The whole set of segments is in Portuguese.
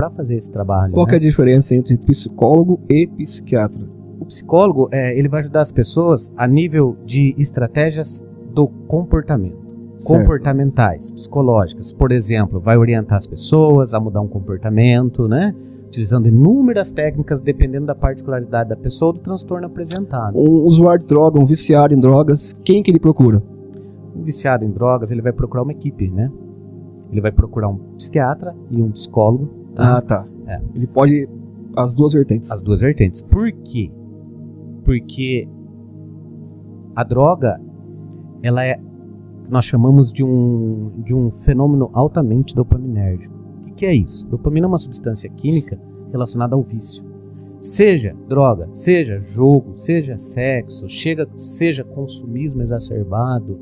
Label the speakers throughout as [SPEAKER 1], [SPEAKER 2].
[SPEAKER 1] para fazer esse trabalho.
[SPEAKER 2] Qual que é a diferença entre psicólogo e psiquiatra?
[SPEAKER 1] O psicólogo, ele vai ajudar as pessoas a nível de estratégias do comportamento.
[SPEAKER 2] Certo.
[SPEAKER 1] Comportamentais, psicológicas. Por exemplo, vai orientar as pessoas a mudar um comportamento, né? Utilizando inúmeras técnicas dependendo da particularidade da pessoa ou do transtorno apresentado.
[SPEAKER 2] Um usuário de droga, um viciado em drogas, quem que ele procura?
[SPEAKER 1] Um viciado em drogas, ele vai procurar uma equipe, né? Ele vai procurar um psiquiatra e um psicólogo. Tá?
[SPEAKER 2] Ah, tá. Ele pode... As duas vertentes.
[SPEAKER 1] As duas vertentes. Por quê? Porque a droga, nós chamamos de um fenômeno altamente dopaminérgico. O que é isso? Dopamina é uma substância química relacionada ao vício. Seja droga, seja jogo, seja sexo, seja consumismo exacerbado,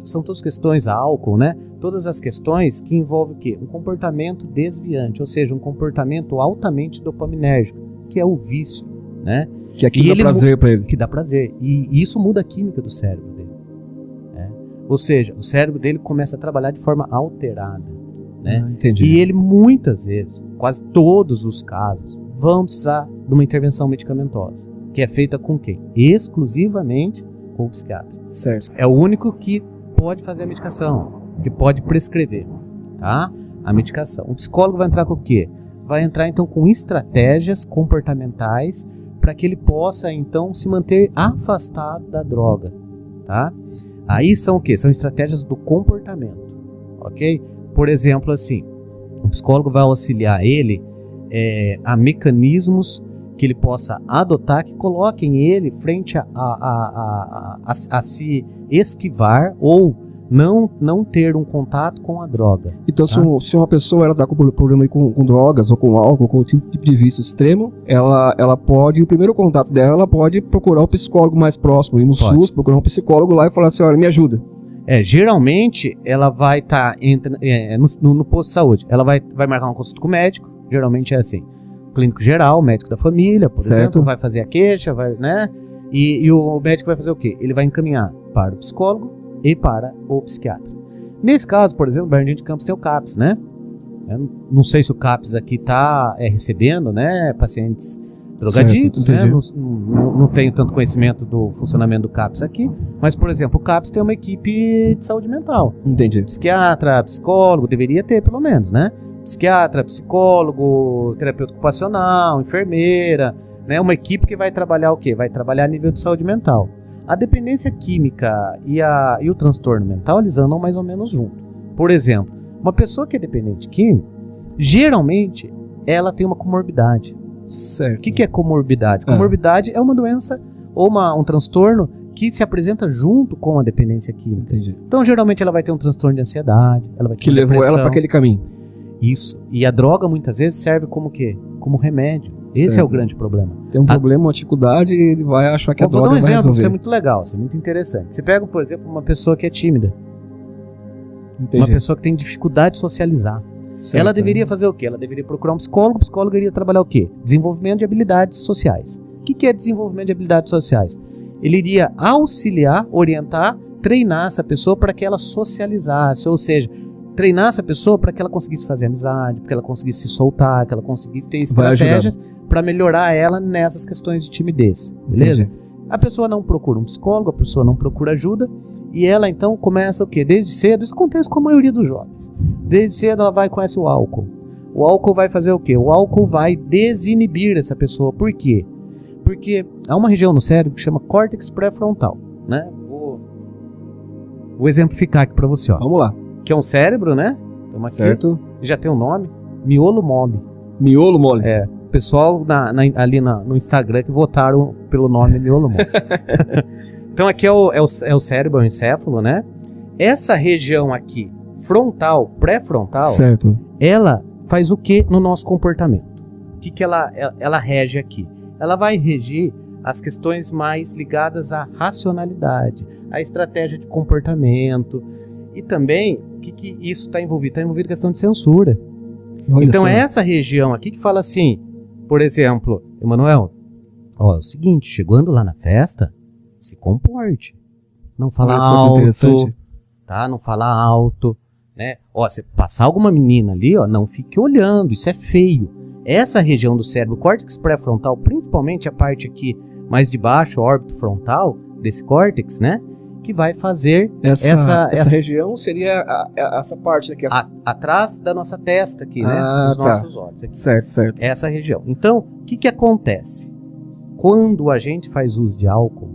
[SPEAKER 1] são todas questões, álcool, né? Todas as questões que envolvem o quê? Um comportamento desviante, ou seja, um comportamento altamente dopaminérgico, que é o vício, né?
[SPEAKER 2] Que aqui dá prazer para ele.
[SPEAKER 1] Que dá prazer. E isso muda a química do cérebro dele. Ou seja, o cérebro dele começa a trabalhar de forma alterada. Né?
[SPEAKER 2] Entendi.
[SPEAKER 1] E ele muitas vezes, quase todos os casos, vão precisar de uma intervenção medicamentosa. Que é feita com quem? Exclusivamente com o psiquiatra.
[SPEAKER 2] Certo.
[SPEAKER 1] É o único que pode fazer a medicação, que pode prescrever, tá? A medicação. O psicólogo vai entrar com o quê? Vai entrar então com estratégias comportamentais para que ele possa então se manter afastado da droga, tá? Aí são o quê? São estratégias do comportamento, ok? Por exemplo, assim, o psicólogo vai auxiliar ele a mecanismos que ele possa adotar que coloquem ele frente a se esquivar ou não ter um contato com a droga.
[SPEAKER 2] Então, tá? se uma pessoa está com problema com drogas ou com álcool, com tipo de vício extremo, ela pode, o primeiro contato dela, ela pode procurar o psicólogo mais próximo, ir no SUS, procurar um psicólogo lá e falar assim, olha, me ajuda.
[SPEAKER 1] Geralmente, ela vai estar no posto de saúde, ela vai marcar uma consulta com o médico, geralmente é assim, clínico geral, médico da família, por exemplo, vai fazer a queixa, né? E o médico vai fazer o quê? Ele vai encaminhar para o psicólogo e para o psiquiatra. Nesse caso, por exemplo, o Bernardino de Campos tem o CAPS, né? Eu não sei se o CAPS aqui está recebendo, né, pacientes drogaditos, né? Não tenho tanto conhecimento do funcionamento do CAPS aqui, mas, por exemplo, o CAPS tem uma equipe de saúde mental.
[SPEAKER 2] Entendi.
[SPEAKER 1] Psiquiatra, psicólogo, deveria ter pelo menos, né? Psiquiatra, psicólogo, terapeuta ocupacional, enfermeira, né? Uma equipe que vai trabalhar o quê? Vai trabalhar a nível de saúde mental. A dependência química e o transtorno mental, eles andam mais ou menos junto. Por exemplo, uma pessoa que é dependente químico, geralmente, ela tem uma comorbidade.
[SPEAKER 2] Certo.
[SPEAKER 1] O que é comorbidade? Comorbidade é uma doença ou um transtorno que se apresenta junto com a dependência química.
[SPEAKER 2] Entendi.
[SPEAKER 1] Então, geralmente, ela vai ter um transtorno de ansiedade, ela vai ter
[SPEAKER 2] que levou ela para aquele caminho.
[SPEAKER 1] Isso. E a droga, muitas vezes, serve como o quê? Como remédio. Esse é o grande problema.
[SPEAKER 2] Tem um problema, uma dificuldade, e ele vai achar que a droga vai resolver.
[SPEAKER 1] Vou dar um exemplo, isso é muito legal, isso é muito interessante. Você pega, por exemplo, uma pessoa que é tímida.
[SPEAKER 2] Entendi.
[SPEAKER 1] Uma pessoa que tem dificuldade de socializar. Certo. Ela deveria fazer o quê? Ela deveria procurar um psicólogo. O psicólogo iria trabalhar o quê? Desenvolvimento de habilidades sociais. O que é desenvolvimento de habilidades sociais? Ele iria auxiliar, orientar, treinar essa pessoa para que ela socializasse, ou seja, treinar essa pessoa para que ela conseguisse fazer amizade, para que ela conseguisse se soltar, que ela conseguisse ter estratégias para melhorar ela nessas questões de timidez, beleza? Entendi. A pessoa não procura um psicólogo, a pessoa não procura ajuda, e ela então começa o quê? Desde cedo, isso acontece com a maioria dos jovens. Desde cedo ela vai e conhece o álcool. O álcool vai fazer o quê? O álcool vai desinibir essa pessoa. Por quê? Porque há uma região no cérebro que chama córtex pré-frontal, né? Vou exemplificar aqui para você, ó.
[SPEAKER 2] Vamos lá.
[SPEAKER 1] Que é um cérebro, né?
[SPEAKER 2] Certo.
[SPEAKER 1] Aqui, já tem um nome, miolo mole.
[SPEAKER 2] Miolo mole?
[SPEAKER 1] É. O pessoal ali no Instagram que votaram pelo nome miolo mole. Então aqui é o cérebro, é o encéfalo, né? Essa região aqui, frontal, pré-frontal,
[SPEAKER 2] certo,
[SPEAKER 1] ela faz o que no nosso comportamento? O que ela rege aqui? Ela vai regir as questões mais ligadas à racionalidade, à estratégia de comportamento e também o que isso está envolvido? Está envolvido questão de censura.
[SPEAKER 2] Olha
[SPEAKER 1] então
[SPEAKER 2] só.
[SPEAKER 1] É essa região aqui que fala assim, por exemplo, Emanuel, é o seguinte, chegando lá na festa, se comporte. Não fala alto, tá? Não fala alto, né? Ó, você passar alguma menina ali, ó, não fique olhando, isso é feio. Essa região do cérebro, córtex pré-frontal, principalmente a parte aqui mais de baixo, órbito frontal desse córtex, né? Que vai fazer
[SPEAKER 2] essa região seria essa parte aqui.
[SPEAKER 1] Atrás da nossa testa aqui, né? Dos nossos olhos. Aqui.
[SPEAKER 2] Certo.
[SPEAKER 1] Essa região. Então, o que acontece? Quando a gente faz uso de álcool,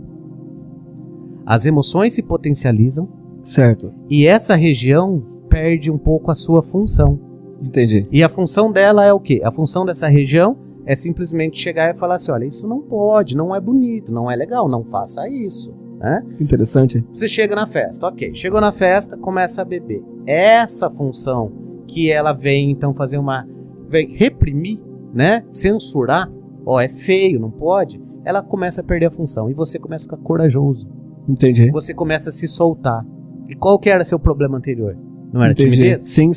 [SPEAKER 1] as emoções se potencializam.
[SPEAKER 2] Certo.
[SPEAKER 1] E essa região perde um pouco a sua função.
[SPEAKER 2] Entendi.
[SPEAKER 1] E a função dela é o quê? A função dessa região é simplesmente chegar e falar assim, olha, isso não pode, não é bonito, não é legal, não faça isso. Né?
[SPEAKER 2] Interessante.
[SPEAKER 1] Você chega na festa, ok. Chegou na festa, começa a beber. Essa função que ela vem então fazer vem reprimir, né? Censurar, ó, é feio, não pode. Ela começa a perder a função e você começa a ficar corajoso.
[SPEAKER 2] Entendi.
[SPEAKER 1] Você começa a se soltar. E qual que era seu problema anterior? Não era
[SPEAKER 2] Entendi.
[SPEAKER 1] timidez?
[SPEAKER 2] Sim.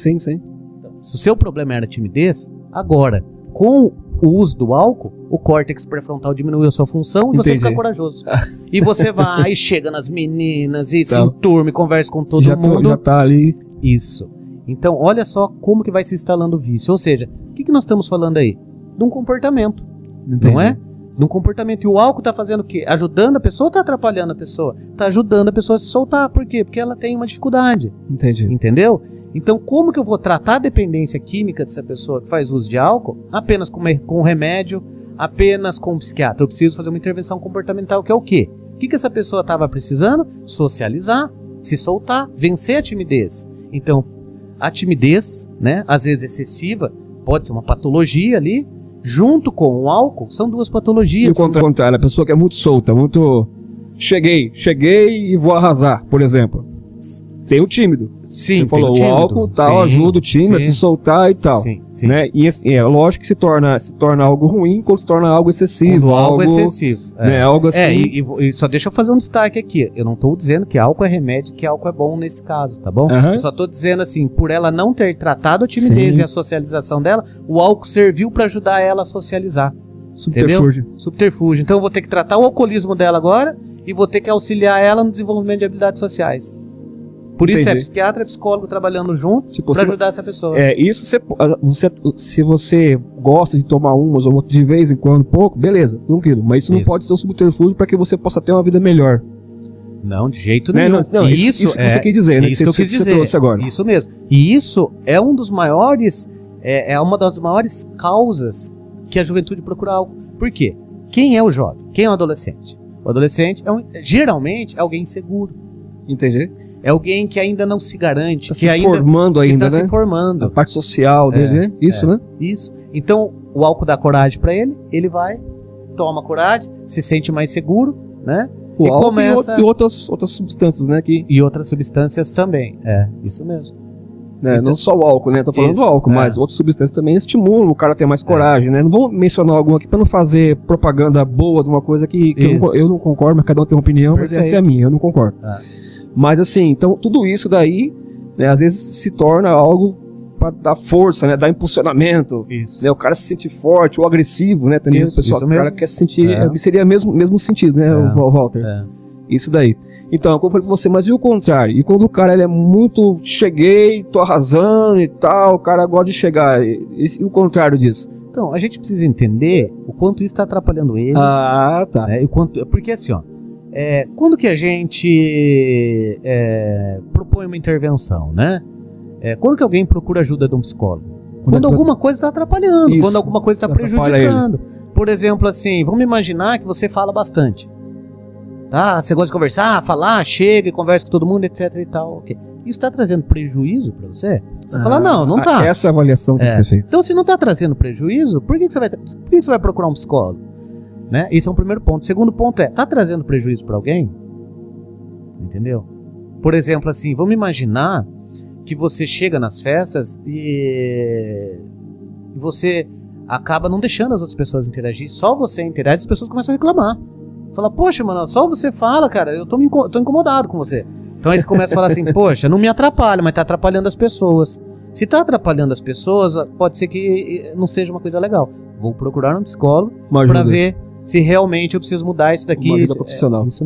[SPEAKER 1] Então, se o seu problema era timidez, agora, com o uso do álcool, o córtex pré-frontal diminuiu a sua função e você fica corajoso. E você vai, chega nas meninas e se enturma e conversa com todo mundo.
[SPEAKER 2] Já tá ali.
[SPEAKER 1] Isso. Então, olha só como que vai se instalando o vício. Ou seja, o que nós estamos falando aí? De um comportamento.
[SPEAKER 2] Entendi.
[SPEAKER 1] Não é? De um comportamento. E o álcool está fazendo o quê? Ajudando a pessoa ou está atrapalhando a pessoa? Está ajudando a pessoa a se soltar. Por quê? Porque ela tem uma dificuldade.
[SPEAKER 2] Entendi.
[SPEAKER 1] Entendeu? Então, como que eu vou tratar a dependência química dessa pessoa que faz uso de álcool? Apenas com remédio, apenas com um psiquiatra. Eu preciso fazer uma intervenção comportamental, que é o quê? O que essa pessoa estava precisando? Socializar, se soltar, vencer a timidez. Então, a timidez, né, às vezes excessiva, pode ser uma patologia ali, junto com o álcool, são duas patologias.
[SPEAKER 2] E o contrário, a pessoa que é muito solta, muito... Cheguei e vou arrasar, por exemplo. Tem o tímido.
[SPEAKER 1] Sim,
[SPEAKER 2] você falou, o álcool tal, ajuda o tímido a se soltar e tal. Sim. Né? E é lógico que se torna algo ruim quando se torna algo excessivo.
[SPEAKER 1] Algo excessivo.
[SPEAKER 2] Né? Algo assim.
[SPEAKER 1] E só deixa eu fazer um destaque aqui. Eu não estou dizendo que álcool é remédio, que álcool é bom nesse caso, tá bom? Eu só estou dizendo assim, por ela não ter tratado a timidez e a socialização dela, o álcool serviu para ajudar ela a socializar.
[SPEAKER 2] Subterfúgio.
[SPEAKER 1] Entendeu? Subterfúgio. Então eu vou ter que tratar o alcoolismo dela agora e vou ter que auxiliar ela no desenvolvimento de habilidades sociais. Por isso é psiquiatra e psicólogo trabalhando junto para ajudar essa pessoa.
[SPEAKER 2] Isso se você gosta de tomar umas ou outras de vez em quando, pouco, beleza, tranquilo. Mas isso não pode ser um subterfúgio para que você possa ter uma vida melhor.
[SPEAKER 1] Não, de jeito nenhum.
[SPEAKER 2] Não, isso que você quis dizer, né?
[SPEAKER 1] Isso que eu quis dizer.
[SPEAKER 2] Agora.
[SPEAKER 1] Isso mesmo. E isso é um dos maiores, é uma das maiores causas que a juventude procura algo. Por quê? Quem é o jovem? Quem é o adolescente? O adolescente geralmente é alguém inseguro.
[SPEAKER 2] Entendi.
[SPEAKER 1] É alguém que ainda não se garante.
[SPEAKER 2] Tá se formando ainda, né?
[SPEAKER 1] Tá se formando.
[SPEAKER 2] A parte social dele, né? Isso, né?
[SPEAKER 1] Isso. Então, o álcool dá coragem pra ele, ele vai, toma coragem, se sente mais seguro, né?
[SPEAKER 2] O álcool começa... e outras substâncias, né?
[SPEAKER 1] E outras substâncias também. Isso mesmo.
[SPEAKER 2] Então, não só o álcool, né? Tô falando do álcool, mas outras substâncias também estimulam o cara a ter mais coragem, né? Não vou mencionar algum aqui pra não fazer propaganda boa de uma coisa que eu não concordo, mas cada um tem uma opinião, mas essa é a minha, eu não concordo. Mas assim, então tudo isso daí, né, às vezes se torna algo para dar força, né, dar impulsionamento, né, o cara se sentir forte ou agressivo, né, também o pessoal, o cara quer se sentir, seria mesmo sentido, né, o Walter. Isso daí. Então, como eu falei pra você, mas e o contrário? E quando o cara ele é muito, cheguei, tô arrasando e tal, o cara gosta de chegar, e o contrário disso?
[SPEAKER 1] Então, a gente precisa entender o quanto isso está atrapalhando ele.
[SPEAKER 2] Tá.
[SPEAKER 1] Né, porque assim, ó, quando que a gente propõe uma intervenção, né? Quando que alguém procura ajuda de um psicólogo? Quando alguma coisa está atrapalhando, quando alguma coisa está prejudicando. Por exemplo, assim, vamos imaginar que você fala bastante. Tá? Você gosta de conversar, falar, chega e conversa com todo mundo, etc e tal. Okay. Isso está trazendo prejuízo para você? Você fala, não tá.
[SPEAKER 2] Essa é a avaliação que você fez.
[SPEAKER 1] Então, se não está trazendo prejuízo, por que você vai procurar um psicólogo? Né? Esse é um primeiro ponto. O segundo ponto tá trazendo prejuízo para alguém? Entendeu? Por exemplo, assim, vamos imaginar que você chega nas festas e você acaba não deixando as outras pessoas interagir, só você interage, as pessoas começam a reclamar. Fala, poxa, mano, só você fala, cara, eu tô incomodado com você. Então aí você começa a falar assim, poxa, não me atrapalha, mas tá atrapalhando as pessoas. Se tá atrapalhando as pessoas, pode ser que não seja uma coisa legal. Vou procurar um psicólogo para ver se realmente eu preciso mudar isso daqui.
[SPEAKER 2] Uma vida profissional.
[SPEAKER 1] Isso.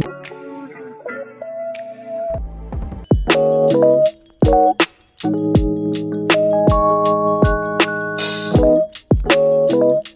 [SPEAKER 1] Tchau.